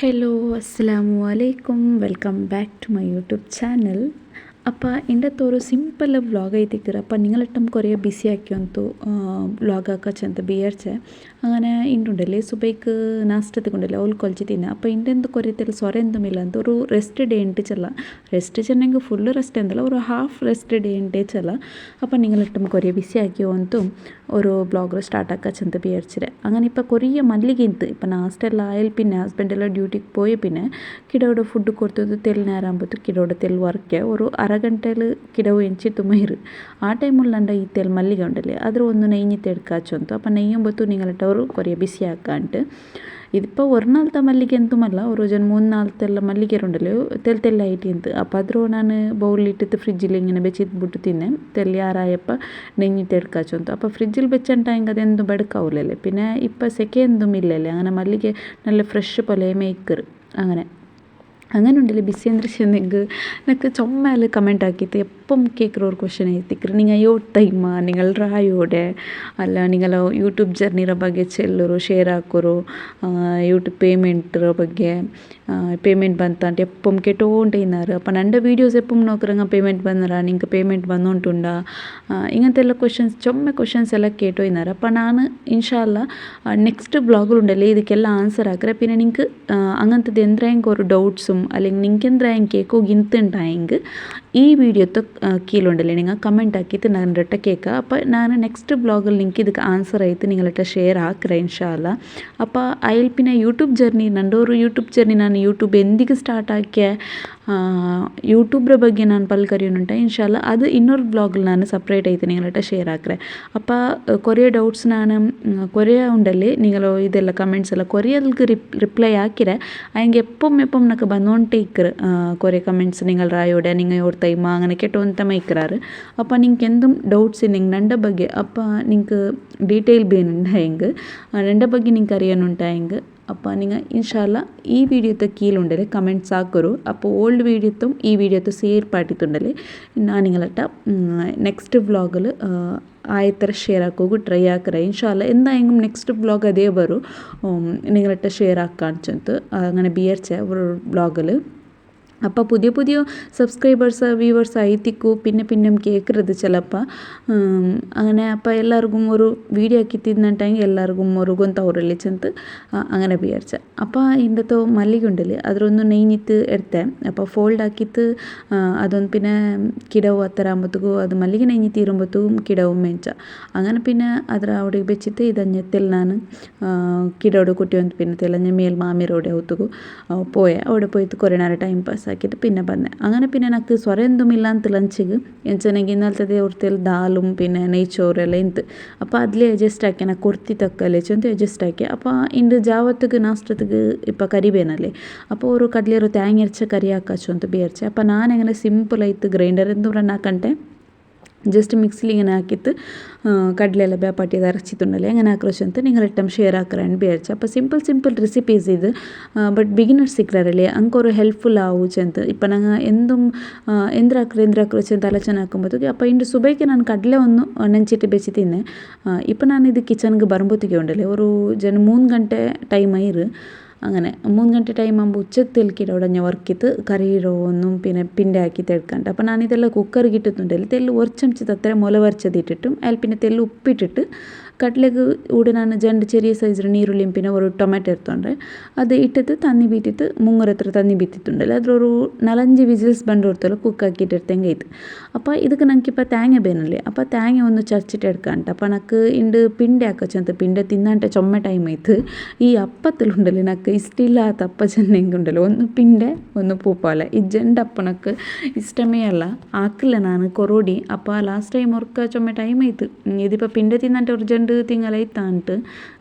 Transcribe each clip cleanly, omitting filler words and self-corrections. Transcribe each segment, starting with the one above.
Hello അസ്സലാമു അലൈക്കും welcome back to my YouTube channel. അപ്പോൾ എൻ്റെ ഒരു സിಂಪಲ್ ವ್ಲಾಗ್ ಐತಿಕ್ಕಿರ അപ്പോൾ നിങ്ങളിട്ടും കുറേ ബിസി ആക്കിയൊಂತು ವ್ಲಾಗ್ ಹಾಕಚ್ಚಂತ ಬಿಯರ್ಚೆ അങ്ങനെ ಇಂಡುಂಡಲ್ಲಿ ಸುಬೈക്ക് നാസ്റ്റത്തിക്കൊണ്ടല്ലേ അവൾ കൊളിച്ച് തിന്നെ അപ്പോൾ ഇണ്ടെന്ത് കുറേത്തിൽ സ്വരെന്തുമില്ല ಅಂತ ഒരു ರೆಸ್ಟ್ ಡೇ ഉണ്ടിച്ചല്ല ರೆಸ್ಟ್ ചെന്നെങ്കിൽ ഫുള്ള് റെസ്റ്റ് എന്തല്ല ഒരു ഹാഫ് റെസ്റ്റ് ഡേ ഉണ്ടേച്ചല്ല അപ്പോൾ നിങ്ങളിട്ടും കുറേ ബിസി ആക്കിയോಂತು ഒരു ಬ್ಲಾಗ್ ಸ್ಟಾರ್ಟ್ ಆಕಚ್ಚಂತ ಬಿಯರ್ಚಿರೆ അങ്ങനെ ഇപ്പോൾ കുറേ മല്ലിಗೆಂತು ഇപ്പോൾ നാസ്റ്റ് ಎಲ್ಲ ആയാൽ പിന്നെ ഹസ്ബൻഡെല്ലാം ഡ്യൂട്ടിക്ക് പോയി പിന്നെ കിടവിടെ ഫുഡ് കൊടുത്തത് തെല്ലിനേരാകുമ്പോൾ കിടവിടെ തെല്ല് വർക്കെ ഒരു അരഗಂಟೆಯಲ್ಲಿ കിടവ് എഞ്ചിತ್ತು മൈറ് ആ ടൈമുള്ളണ്ട ഈ തെൽ മല്ലിಗೆ ഉണ്ടല്ലേ ಅದ್ರ ಒಂದು നെയ്ഞ്ഞിട്ട് എടുക്കാച്ചൊಂತು അപ്പോൾ നെയ്യുമ്പോൾ നിങ്ങളിട്ടವರು കുറേ ಬಿಸಿ ಹಾಕಂಟು ഇതിപ്പോൾ ഒരു നാളത്തെ മല്ലിಗೆ എന്തുമല്ല ഒരു 3-4 മല്ലിಗೆ ഉണ്ടല്ലോ തെല്ലായിട്ട് എന്ത് അപ്പോൾ അದ್ರ ನಾನು ബൗളിലിട്ടിട്ട് ഫ്രിഡ്ജിൽ ഇങ്ങനെ വെച്ചിട്ട് തിന്നെ തെല്ല് ആറായപ്പോൾ നെഞ്ഞിട്ട് എടുക്കാച്ചൊಂತು അപ്പോൾ ഫ്രിഡ്ജിൽ വെച്ചിട്ടുണ്ടെങ്കിൽ അതെന്തും ബെടുക്കാവില്ലല്ലേ പിന്നെ ഇപ്പോൾ സെക്കെന്തും ഇല്ലല്ലേ അങ്ങനെ മല്ലിಗೆ നല്ല ഫ്രഷ് പോലെ മേയ്ക്കറ് അങ്ങനെ ഉണ്ടല്ലേ ബിസി ಅಂದ್ರೆ ಚೆಂದೆಂಗ್ എനിക്ക് ചുമ്മാല് കമൻറ്റ് ആക്കിയിട്ട് എപ്പം കേൾക്കുന്ന ഒരു ക്വസ്റ്റ്യൻ ആയിത്തിക്കറ് നിങ്ങൾ യോട്ടೈಮ നിങ്ങൾ ರಾಯೋಡೆ ಅಲ್ಲ നിങ്ങൾ ಯೂಟ್ಯೂಬ್ ಜರ್ನಿರ ಬಗ್ಗೆ ಚೆಲ್ಲರು ಶೇರ್ ಹಾಕೋರು ಯೂಟ್ಯೂಬ್ പേയ്മെൻറ്റിರ ಬಗ್ಗೆ പേയ്മെൻറ്റ് ಬಂತಂటే എപ്പം കേട്ടോണ്ടിരുന്നാറ് അപ്പോൾ എൻ്റെ വീഡിയോസ് എപ്പം നോക്കറങ്ങ പേയ്മെൻറ്റ് ಬಂದರಾ നിങ്ങൾക്ക് പേയ്മെൻറ്റ് വന്നോണ്ടുണ്ടാ ഇങ്ങനത്തെ എല്ലാ ക്വസ്റ്റ്യൻസ് എല്ലാം കേട്ടോയിരുന്നാറ് അപ്പോൾ ನಾನು ഇൻഷാല്ല നെക്സ്റ്റ് വ്ളോഗിലുണ്ടല്ലേ ಇದಕ್ಕೆಲ್ಲ ആൻസർ ആക്കറേ പിന്നെ നിങ്ങൾക്ക് അങ്ങനത്തെ എന്തെങ്കിലും ഒരു ഡൗട്ട്സും അല്ലെങ്കിൽ നിങ്ങൾക്ക് എന്തെങ്കിലും കേൾക്കോ ಗಿಂತುಂಟಾയെങ്കിൽ ഈ വീഡിയോത്തെ കീഴുണ്ടല്ലേ നിങ്ങൾ കമൻറ്റ് ആക്കിയിട്ട് നന്നിട്ട് കേൾക്കുക അപ്പോൾ ഞാൻ നെക്സ്റ്റ് വ്ളോഗിൽ നിങ്ങൾക്ക് ಇದಕ್ಕೆ ആൻസർ ആയിട്ട് നിങ്ങളിട്ട് ഷെയർ ആക്കറേ ഇൻഷാല്ല അപ്പോൾ അതിൽ പിന്നെ യൂട്യൂബ് ജേർನಿ ನಂದು ഒരു യൂട്യൂബ് ಜರ್ನಿ ನಾನು ಯೂಟ್ಯೂಬ್ ಎಂದಿಗೆ ಸ್ಟಾರ್ಟ್ ಆಕೆ യൂട്യൂബിൻ്റെ ಬಗ್ಗೆ ನಾನು പൽക്കറിയുന്നുണ്ട് ഇൻഷാല്ല അത് ಇನ್ನೊരു വ്ളോഗിൽ ನಾನು സെപ്പറേറ്റ് ആയിട്ട് നിങ്ങളിട്ട് ഷെയർ ആക്കറേ അപ്പോൾ കുറേ ഡൗട്ട്സ് ನಾನು കുറേ ഉണ്ടല്ലേ നിങ്ങൾ ഇതെല്ലാം കമൻറ്റ്സ് എല്ലാം കുറേ അതിൽക്ക് റിപ്ലൈ ആക്കിരെ അതിಗೆ എപ്പം നമുക്ക് ಬಂದോണ്ടേ ഇക്കറ് കുറേ കമൻറ്റ്സ് നിങ്ങൾ ರಾಯೋಡೆ നിങ്ങൾ യോട്ടൈಮ അങ്ങനെ കേട്ടോಂತ മൈക്കറാറ് അപ്പോൾ നിങ്ങൾക്ക് എന്തും ഡൗട്ട്സ് ഉണ്ടെങ്കിൽ എൻ്റെ ಬಗ್ಗೆ അപ്പോൾ നിങ്ങൾക്ക് ഡീറ്റെയിൽ ಬೇನುಂಟಾയെങ്കിൽ എൻ്റെ ಬಗ್ಗೆ നിങ്ങൾക്ക് അറിയാനുണ്ടായെങ്കിൽ അപ്പോൾ നിങ്ങൾ ഇൻഷാല്ല ഈ വീഡിയോത്തെ കീഴുണ്ടല്ലേ കമൻറ്റ്സ് ആക്കറു അപ്പോൾ ഓൾഡ് വീഡിയോത്തും ഈ വീഡിയോത്തും ಸೇರ್ಪಾಟಿತ್ತುಂಡല്ലേ ನಾನು നിങ്ങളിട്ട നെക്സ്റ്റ് വ്ളോഗിൽ ആയത്ര ഷെയർ ആക്കുക ട്രൈ ആക്കറ ഇൻഷാല്ല എന്തായെങ്കിലും നെക്സ്റ്റ് വ്ളോഗ് അതേ വരും നിങ്ങളിട്ട് ഷെയർ ആക്കാൻ ചെന്ന് അങ്ങനെ ബിയർച്ച ഒരു വ്ളോഗിൽ അപ്പോൾ പുതിയ സബ്സ്ക്രൈബേഴ്സ് വ്യൂവേഴ്സ് ആയിത്തിക്കൂ പിന്നെ കേൾക്കരുത് ചിലപ്പോൾ അങ്ങനെ അപ്പോൾ എല്ലാവർക്കും ഒരു വീഡിയോ ആക്കി തിന്നിട്ടെങ്കിൽ എല്ലാവർക്കും ഒരു ಗೊಂತವರಲ್ಲಿ ചെന്ന് അങ്ങനെ വിചാരിച്ച അപ്പോൾ ഇതിൻ്റെ മല്ലിಗೆ ഉണ്ടല്ലേ അതൊന്ന് നെയ്ഞ്ഞിട്ട് എടുത്തേ അപ്പോൾ ഫോൾഡ് ആക്കിയിട്ട് അതൊന്ന് പിന്നെ കിടവ് അത്ര ആകുമ്പോഴത്തേക്കും അത് മല്ലിಗೆ നെയ്ഞ്ഞിട്ട് തീരുമ്പോഴത്തേക്കും കിടവും മേച്ച അങ്ങനെ പിന്നെ ಅದರ അവിടെ വെച്ചിട്ട് ഇതഞ്ഞ തെല്ലാന് കിടോട് കുട്ടി വന്ന് പിന്നെ തെല്ലഞ്ഞ മേൽ മാമിരോടെ ഒത്തുകു പോയ അവിടെ പോയിട്ട് കുറേ നേരം ടൈം പാസ് ആക്കിയിട്ട് പിന്നെ ಬಂದೆ അങ്ങനെ പിന്നെ എനിക്ക് സ്വരന്തുമില്ല ಅಂತ ಲಂಚಿಗೆ ಎಂಚನೆಗೆ ಇನ್ನಲ್ತದೆ ಅವ್ರತೆಲ್ ದಾലും പിന്നെ നെയ്ച്ചോറെല്ലാം ಇಂತು അപ്പോൾ അതിൽ അഡ്ജസ്റ്റ് ആക്കി എനിക്ക് കുർത്തി തക്കല്ലേ ചെന്ന് അഡ്ജസ്റ്റ് ആക്കി അപ്പോൾ ഇണ്ട് ജാവത്തുക്ക് നാഷ്ടത്തുക്ക് ഇപ്പോൾ കറിവേനല്ലേ അപ്പോൾ ഒരു കടലേರು തേങ്ങ അരച്ച കറി ಹಾಕಾಚು ಅಂತ ಬೇರ್ಚೆ അപ്പോൾ ನಾನೆങ്ങനെ ಸಿಂಪಲಾಯಿತು ಗ್ರೈಂಡರ್ ಎಂದು ರನ್ ಹಾಕಂಟೆ ജസ്റ്റ് മിക്സിയിൽ ഇങ്ങനെ ആക്കിയിട്ട് കടലെല്ലാം ಬೇಪಾಟಿയത് അരച്ചിട്ടുണ്ടല്ലേ അങ്ങനെ ആക്രോശം ಅಂತ നിങ്ങളിട്ടും ഷെയർ ആക്കറാണ് വിചാരിച്ചു അപ്പോൾ സിമ്പിൾ റെസിപ്പീസ് ഇത് ബട്ട് ബിഗിനേഴ്സ് സിಕ್ಕರല്ലേ ಅಂಕೋರು ಹೆಲ್ಪ್ಫುಲ್ ಆವು ಚೆಂತ ಇಪ್ಪ ನಂಗೆ ಎಂದ್ರಾಕ್ರೆ ಚೆಂತ ಆಲೋಚನೆ ಹಾಕೊಂಬೋದಕ್ಕೆ അപ്പോൾ ಇಂದು ಸುಬೈಗೆ ನಾನು ಕಡಲೆ ಒಂದು ನೆಂಚಿಟ್ಟು ಬೆಚ್ಚಿ ತಿನ್ನೆ ಇಪ್ಪ ನಾನು ಇದು ಕಿಚನ್ಗೆ ಬರುമ്പോತಿಗೆ ಉಂಡല്ലേ ഒരു 3 ಗಂಟೆ ടൈം ആയിರು അങ്ങനെ 3 ಗಂಟೆ ടൈം ആകുമ്പോൾ ഉച്ചക്ക് തെൽക്കിയിട്ട് അവിടെ ഞാൻ വർക്കിത്ത് കറിയിടോ ഒന്നും പിന്നെ പിൻ്റെ ആക്കി തെടുക്കണ്ട അപ്പോൾ ഞാനിതെല്ലാം കുക്കറിൽ ഇട്ടിട്ടുണ്ടല്ലോ തെല്ല് ഒരു ചമച്ചത് അത്ര മുല വരച്ചതിട്ടിട്ടും അതിൽ പിന്നെ തെല്ല് ഉപ്പിട്ടിട്ട് കടലേക്ക് ഇവിടെ ನಾನು രണ്ട് ചെറിയ സൈസിൽ നീരുള്ളിയും പിന്നെ ഒരു ടൊമാറ്റോ എടുത്തോണ്ട് അത് ഇട്ടിട്ട് തന്നി ബീറ്റിട്ട് മുങ്ങറത്ര തന്നി ബീറ്റിട്ടുണ്ടല്ലോ അതൊരു 4-5 വിസിൽസ് ಬಂದೋರ್ತಲ್ಲ കുക്ക് ആക്കിയിട്ട് എടുത്തെങ്കിൽ ഇത് അപ്പോൾ ಇದಕ್ಕೆ ನನಗಿപ്പോൾ തേങ്ങ ಬೇನല്ലേ അപ്പോൾ തേങ്ങ ഒന്ന് ചതച്ചിട്ട് എടുക്കാണ്ട് അപ്പോൾ എനിക്ക് ಇಂದು ಪಿಂಡೆ ಹಾಕಚ್ಚಂತ ಪಿಂಡೆ ತಿನ್ನಂಟ ಚೊಮ್ಮೆ ಟೈಮ್ ಆಯ್ತು ಈ ಅಪ್ಪತ್ತಲ್ಲುಂಡല്ലേ ನನಗೆ ഇഷ്ടമില്ലാത്ത അപ്പ ചെന്നെങ്കിൽ ഉണ്ടല്ലോ ഒന്ന് ಪಿಂಡೆ ഒന്ന് പൂപ്പാല ഈ ജണ്ടപ്പ ನನಗೆ ഇഷ്ടമേ അല്ല ആക്കില്ല ನಾನು ಕೊರೋಡಿ അപ്പോൾ ಲಾಸ್ಟ್ ಟೈಮ್ ವರ್ಕ ಚೊಮ್ಮೆ ಟೈಮ್ ಆಯ್ತು ഇതിപ്പോൾ ಪಿಂಡೆ ತಿನ್ನಂಟ ഒരു ಜಂಡು തിങ്കളായിത്താണ്ട്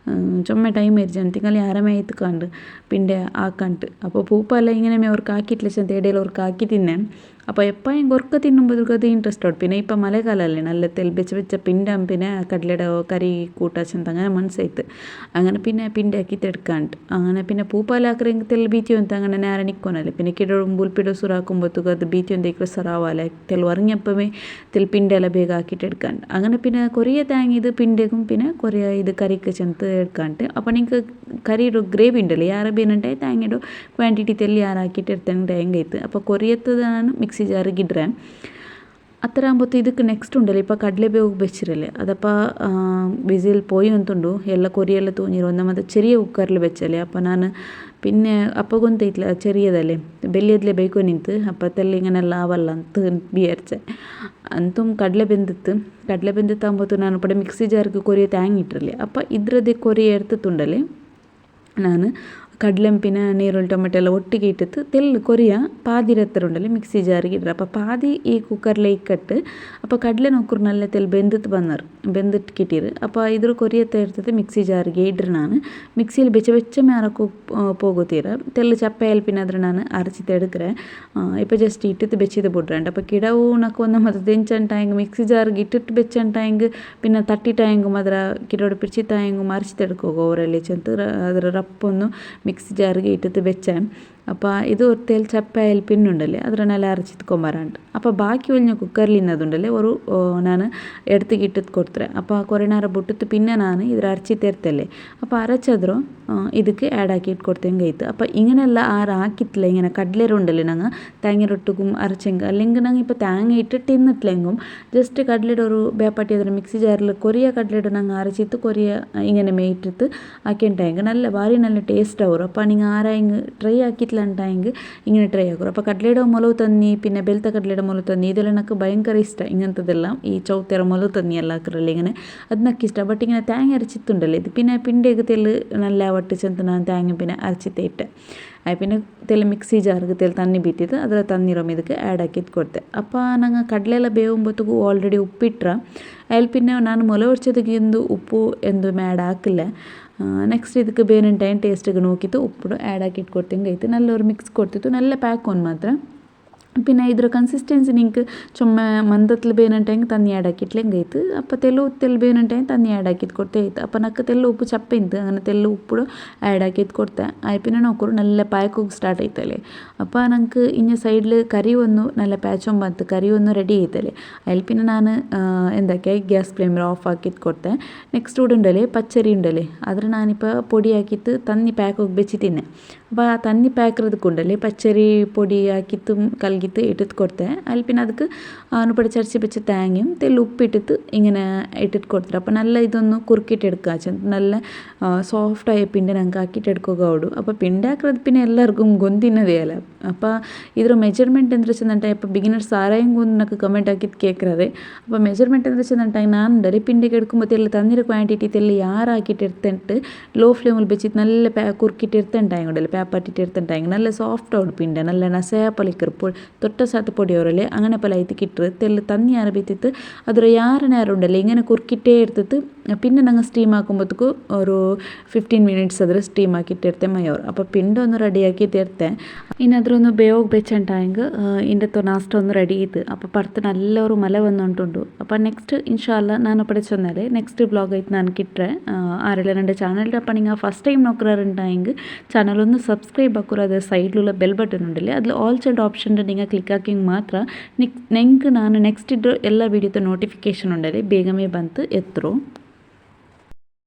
ചുമ്മാ ടൈം ആയിരിച്ചു തിങ്കളി ആരമായിട്ട് കണ്ട് പിന്നെ ആക്കണ്ട് അപ്പോൾ പൂപ്പെല്ലാം ഇങ്ങനെ അവർക്ക് ആക്കിയിട്ടില്ല ചെന്ന് ഇടയിൽ അവർക്ക് ആക്കി തിന്നെ അപ്പോൾ എപ്പോഴും ഉറക്ക തിന്നുമ്പോഴേക്കും അത് ഇൻട്രസ്റ്റ് ആവും പിന്നെ ഇപ്പം മഴക്കാലമല്ലേ നല്ല വെച്ച പിണ്ടം പിന്നെ കടലയുടെ കറി കൂട്ടാച്ചെന്ത് അങ്ങനെ മനസ്സായിട്ട് അങ്ങനെ പിന്നെ പിണ്ട ആക്കിയിട്ട് എടുക്കാണ്ട് അങ്ങനെ പിന്നെ പൂപ്പാലാക്കറെങ്കിൽ തെൽ ബീറ്റി ಅಂತ അങ്ങനെ നേരെ നിൽക്കണല്ലേ പിന്നെ കിടവും ബുൽപ്പിടോ സുറാക്കുമ്പോഴത്തേക്കും അത് ബീറ്റി എന്തെങ്കിലും സറാവാല്ലേ തെൽ വറങ്ങിയപ്പമേ തെൽ പിണ്ട എല്ലാം ಬೇಗ ആക്കിയിട്ട് എടുക്കാണ്ട് അങ്ങനെ പിന്നെ കുറേ തേങ്ങ ഇത് പിണ്ടേക്കും പിന്നെ കുറേ ഇത് കറിക്ക് ചെന്ന് എടുക്കാണ്ട് അപ്പോൾ നിങ്ങൾക്ക് കറിയുടെ ഗ്രേവി ഉണ്ടല്ലോ ಯಾರು ಬೇನಂటే തേങ്ങയുടെ ക്വാണ്ടിറ്റി തെല്ലി ಯಾರು ಹಾಕಿಟ್ಟಿರ್ತೇನೆ തേങ്ങ ಐತೆ അപ്പോൾ ಕೊರಿಯತ್ತದ ನಾನು ಮಿಕ್ಸಿ ಜಾರಿಗೆ ಇಡ್ರೆ അത്ര ആകുമ്പോഴത്തെ ಇದಕ್ಕೆ ನೆಕ್ಸ್ಟ್ ಉಂಡಲ್ಲ ഇപ്പോൾ കടലಬೇವು വെച്ചിരല്ലേ അതപ്പോൾ വിസിൽ പോയി ಅಂತುಂಡು ಎಲ್ಲ ಕೊರಿಯೆಲ್ಲ ತೂഞ്ഞിರು ഒന്നാമത് ചെറിയ കുക്കറിൽ വെച്ചല്ലേ അപ്പോൾ ನಾನು പിന്നെ അപ്പോൾ ಗೊತ್ತೈತಿಲ್ಲ ചെറിയതല്ലേ ಬೆಲ್ಲಿಯದಲ್ಲೇ ಬೇಯ್ಕೊ ನಿಂತು ಅಪ್ಪತ್ತೆಲ್ಲ ഇങ്ങനെಲ್ಲ ಆವಲ್ಲ ಅಂತ ವಿಚಾರಿಸೆ ಅಂತೂ ಕಡಲೆ ಬೆಂದಿತ್ತಾകുമ്പോൾ ನಾನು ಪಡೆ ಮಿಕ್ಸಿ ಜಾರ್ಗೆ ಕೊರಿಯ ತೇಂಗ ಇಟ್ಟಿರಲಿ അപ്പോൾ ಇದ್ರದ್ದೇ ಕೊರಿಯ എടുത്തിട്ടുണ്ടല്ലേ ನಾನು കടലയും പിന്നെ നീരുള്ളി ടൊമാറ്റോ എല്ലാം ഒട്ടിಗೆ ഇട്ടിട്ട് തെല്ല് കൊറിയ പാതി ഉണ്ടല്ലോ മിക്സി ജാറിಗೆ ഇടുക അപ്പോൾ പാതി ഈ കുക്കറിലേക്ക് ഇട്ട് അപ്പോൾ കടല നോക്കുರು നല്ല തെല്ല് ಬೆಂದಿಟ್ಟು കിട്ടിയത് അപ്പോൾ ಇದ್ರ ಕೊರಿಯತ್ತೆ എടുത്തിട്ട് മിക്സി ಜಾರಿಗೆ ಇಡ್ರೆ ನಾನು ಮಿಕ್ಸಿಯಲ್ಲಿ ಬೆಚ್ಚ ಮೇರಕ್ಕೂ ಹೋಗುತ್ತೀರ ತೆಲ್ಲು ಚಪ್ಪೆಯಲ್ಲಿ പിന്നെ ಅದ್ರ ನಾನು ಅರಚಿತ್ತು എടുക്കರೆ ഇപ്പോൾ ജസ്റ്റ് ഇട്ടിട്ട് ಬೆಚ್ಚಿದ ಬಿಡ್ರಂಡ അപ്പോൾ ಕಿಡವು ನಕ್ಕು ಒಂದು ಮತ್ತು ತೆಂಚಂಟಾಯಂಗೆ ಮಿಕ್ಸಿ ಜಾರಿಗೆ ಇಟ್ಟಿಟ್ಟು ಬೆಚ್ಚಂಟಾಯಂಗೆ പിന്നെ തട്ടിട്ടായಂಗೆ ಮಾತ್ರ ಕಿಡೋಡು ಪಿರ್ಚಿತಾಯಂಗೆ ಮರಚಿತ್ತು എടുക്കുക ಅವರಲ್ಲಿ ಚಂತ ಅದರ ರಪ್ಪೊಂದು മിക്സി ജാറിಗೆ ഇട്ടിട്ട് വെച്ചാൽ അപ്പോൾ ഇത് ഒത്തേൽ ചപ്പയിൽ പിന്നുണ്ടല്ലേ അതിനെല്ലാം അരച്ചിത്ಕೊಂಬರಂಡು അപ്പോൾ ബാക്കി ഒഴിഞ്ഞ കുക്കറിൽ ഇന്നതുണ്ടല്ലേ ഒരു ನಾನು എടുത്തിട്ട് ഇട്ടിട്ട് കൊടുത്തರೆ അപ്പോൾ കുറേ നേരം ಬಿಟ್ಟಿತ್ತು പിന്നെ ನಾನು ಇದ್ರ അരച്ചിത്തേರ್ತല്ലേ അപ്പോൾ അരച്ചದ್ರು ಇದಕ್ಕೆ ಆ್ಯಡ್ ಹಾಕಿ ಇಟ್ಕೊಡ್ತೇಂಗೆ ಆಯ್ತು അപ്പോൾ ഇങ്ങനെയല്ല ആറ് ಹಾಕಿತ್ತಲ್ಲ ഇങ്ങനെ കടലേരുണ്ടല്ലേ ഞങ്ങൾ തേങ്ങരൊട്ടുക്കും അരച്ചെങ്കിൽ അല്ലെങ്കിൽ ഞങ്ങൾ ഇപ്പോൾ തേങ്ങ ഇട്ടിട്ട് ഇന്നിട്ടില്ലെങ്കും ജസ്റ്റ് കടലയുടെ ഒരു ಬೇಪಟ್ಟಿ ಅದರ ಮಿಕ್ಸಿ ಜಾರಿൽ ಕೊರಿಯ കടലയുടെ ഞങ്ങൾ അരച്ചിട്ട് കൊറിയ ഇങ്ങനെ മേയിട്ടിട്ട് ആക്കിയിട്ടായെങ്കിൽ നല്ല ഭാരി നല്ല ടേസ്റ്റ് ആവും അപ്പോൾ നിങ്ങൾ ആരായെങ്കിൽ ട്രൈ ആക്കിയിട്ടില്ലാണ്ടായെങ്കിൽ ഇങ്ങനെ ട്രೈ ആക്കും അപ്പോൾ കടലയുടെ ಮೊಲವು ತನ್ನಿ പിന്നെ ಬೆಲ್ತ ಕಡಲೆയുടെ ಮೊಲವು ತನ್ನಿ ಇದೆಲ್ಲ ನನಗೆ ಭಯಂಕರ ಇಷ್ಟ ಇಂಗಂಥದ್ದೆಲ್ಲ ಈ ಚೌತೆರ ಮೊಲವು ತನ್ನಿ ಎಲ್ಲ ಹಾಕಿರಲ್ಲ ഇങ്ങനെ അത് ನನಗೆ ಇಷ್ಟ ಬಟ್ ഇങ്ങനെ തേങ്ങ അരച്ചിട്ടുണ്ടല്ലേ ഇത് പിന്നെ പിണ്ടിയൊക്കെ തെല്ല് നല്ല വട്ടിച്ചെന്ന് ഞാൻ തേങ്ങ പിന്നെ അരച്ചിട്ടേ ഇട്ടെ പിന്നെ തെല്ല് ಮಿಕ್ಸಿ ಜಾರ್ಗೆ ತೆಲ್ ತಣ್ಣಿ ಬಿತ್ತಿದ್ದು ಅದರ ತಣ್ಣೀರೊಮ್ಮೆ ಇದಕ್ಕೆ ಆ್ಯಡ್ ಹಾಕಿದ್ದು ಕೊಡ್ತೆ അപ്പോൾ ನಂಗೆ ಕಡಲೆ ಎಲ್ಲ ಬೇವುಂಬತ್ತಿಗೂ ಆಲ್ರೆಡಿ ಉಪ್ಪಿಟ್ರೆ അതിൽ പിന്നെ ನಾನು ಮೊಲ ಹೊಡ್ಚೋದಕ್ಕಿಂದು ಉಪ್ಪು ಎಂದು ಆ್ಯಡ್ ಹಾಕಿಲ್ಲ ನೆಕ್ಸ್ಟ್ ಇದಕ್ಕೆ ಬೇರೆ ಟೈಮ್ ಟೇಸ್ಟಿಗೆ ನೋಕಿತ್ತು ಉಪ್ಪು ಆ್ಯಡ್ ಹಾಕಿ ಇಟ್ಕೊಡ್ತೀನಿ ಐತೆ നല്ല ഒരു ಮಿಕ್ಸ್ ಕೊಡ್ತಿತ್ತು നല്ല ಪ್ಯಾಕ್ ಒಂದು ಮಾತ್ರ പിന്നെ ಇದರ ಕನ್ಸಿಸ್ಟೆನ್ಸಿ ನಿಂಗೆ ಚೊಮ್ಮೆ ಮಂದತ್ಲು ಬೇನಂಟೆಂಗೆ ತನ್ನಿ ಆ್ಯಡ್ ಹಾಕಿಟ್ಲೆಂಗೆ ಐತೆ അപ്പോൾ ತೆಲ್ಲು ಬೇನಂಟೆಂಗೆ ತನ್ನಿ ಆ್ಯಡ್ ಹಾಕಿದ್ದು ಕೊಡ್ತೇ ಐತೆ അപ്പോൾ ನಕ್ಕೆ ತೆಲ್ಲು ಉಪ್ಪು ಚಪ್ಪಿಂತು അങ്ങനെ ತೆಲ್ಲು ಉಪ್ಪು ആഡ് ആക്കിയത് കൊടുത്തേ പിന്നെ നോക്കൂ നല്ല പായ്ക്കൊക്കെ സ്റ്റാർട്ട് ആയിത്തല്ലേ അപ്പോൾ നമുക്ക് ഇനി സൈഡിൽ കറി ഒന്ന് നല്ല പാച്ചും പത്ത് കറി ഒന്ന് റെഡി ആയിത്തല്ലേ അതിൽ പിന്നെ ഞാൻ എന്തൊക്കെയായി ഗ്യാസ് ഫ്ലെയിമിൽ ഓഫ് ആക്കിയത് കൊടുത്തേ നെക്സ്റ്റ് കൂടെ ഉണ്ടല്ലേ പച്ചരി ഉണ്ടല്ലേ അതിൽ ഞാനിപ്പോൾ പൊടിയാക്കിയിട്ട് തന്നി പാക്കൊക്കെ വെച്ച് തിന്നെ അപ്പോൾ ആ തന്നി പാക്കിറതുക്കുണ്ടല്ലേ പച്ചരി പൊടി ആക്കിയിട്ടും കലകിയിട്ട് ഇട്ടിട്ട് കൊടുത്തേ അതിൽ പിന്നെ ಅದಕ್ಕೆ പൊടിച്ചരച്ച് വെച്ച് തേങ്ങയും തെല്ല് ഉപ്പിട്ടിട്ട് ഇങ്ങനെ ഇട്ടിട്ട് കൊടുത്തിട്ട് അപ്പോൾ നല്ല ഇതൊന്ന് കുറുക്കിയിട്ടെടുക്കുക നല്ല സോഫ്റ്റായ ಪಿಂಡಿ ನಂಗೆ ಹಾಕಿಟ್ಟು ಎಡ್ಕೋಗೌಡು അപ്പോൾ ಪಿಂಡಿ ಹಾಕಿರೋದು പിന്നെ ಎಲ್ಲರಿಗೂ ಗೊಂದಿನದೇ ಅಲ್ಲ അപ്പോൾ ಇದರ ಮೆಜರ್ಮೆಂಟ್ ಎಂದ್ರೆ ಚೆಂದಂಟ ഇപ്പോൾ ಬಿಗಿನರ್ಸ್ ಆರಾಯಂಗೆ ಒಂದು ನನಗೆ ಕಮೆಂಟ್ ಹಾಕಿದ್ದು ಕೇಳ್ಕರದೆ അപ്പോൾ ಮೆಜರ್ಮೆಂಟ್ ಎಂದ್ರೆ ಚೆಂದಂಟ ನಾನು ಅಂದರೆ ಪಿಂಡಿಗೆ എടുക്കുമ്പോൾ തെല്ല് തന്നിര ക്വാണ്ടിറ്റി തെല്ല് ಯಾರು ಹಾಕಿಟ್ಟಿರ್ತಂಟು ಲೋ ಫ್ಲೇಮಲ್ಲಿ ಬೆಚ್ಚಿಟ್ಟು നല്ല കുറുക്കിയിട്ടിರ್ತಂಟಾയಂಗಡಲ್ಲ പേപ്പറ്റിട്ടിರ್ತಂಟಾയಂಗ നല്ല സോഫ്റ്റ് ആവും ಪಿಂಡ നല്ല നസയാപ്പലിക്കർ തൊട്ട സാത്ത് പൊടിയോറല്ലേ അങ്ങനെ പല ಐತಿക്കിಟ್ಟರು തെല്ല് തന്നി ಯಾರು ಬೇತಿತ್ತು ಅದರ ಯಾರು ಉಂಡಲ್ಲ ഇങ്ങനെ കുറുക്കിട്ടേ എടുത്തിട്ട് പിന്നെ ഞങ്ങൾ സ്റ്റീം ആക്കുമ്പോഴത്തേക്കും ഒരു 15 മിനിറ്റ്സ് അതിൽ സ്റ്റീം ആക്കിയിട്ടിರ್ತೆ ಮೈಯವರು അപ്പോൾ ಪಿಂಡ ഒന്ന് റെഡിയാക്കിയിട്ടിರ್ತೆ ഇനി അതിലൊന്ന് ಬೇಯೋಗಿ ಬೆಚ್ಚಂಟಾಯಂಗೆ ಇಂಡತ್ತು ನಾಷ್ಟ ഒന്ന് റെഡി ചെയ്ത് അപ്പോൾ പുറത്ത് നല്ലൊരു മല വന്നുകൊണ്ടുണ്ട് അപ്പോൾ നെക്സ്റ്റ് ഇൻഷാല്ല ನಾನು പഠിച്ചൊന്നാലേ നെക്സ്റ്റ് വ്ളോഗ് ആയിട്ട് ನಾನು കിട്ടರೆ ആരെല്ലാം എൻ്റെ ചാനലിൽ അപ്പോൾ നിങ്ങൾ ഫസ്റ്റ് ടൈം നോക്കാറുണ്ടായെങ്കിൽ ചാനൽ ഒന്ന് സബ്സ്ക്രൈബ് ആക്കുക അത് സൈഡിലുള്ള ಬೆಲ್ ಬಟನ್ ഉണ്ടല്ലേ അതിൽ ഓൾ ചൈൽഡ് ഓപ്ഷൻ്റെ നിങ്ങൾ ಕ್ಲಿಕ್ ಹಾಕಿಂಗ್ ಮಾತ್ರ നിങ്ങൾക്ക് ನಾನು ನೆಕ್ಸ್ಟ್ ಇದ್ದ ಎಲ್ಲ ವೀಡಿಯೋದ ನೋಟಿಫಿಕೇಷನ್ ಉಂಡಲ್ಲಿ ಬೇಗನೆ ಬಂತು ಎತ್ತರು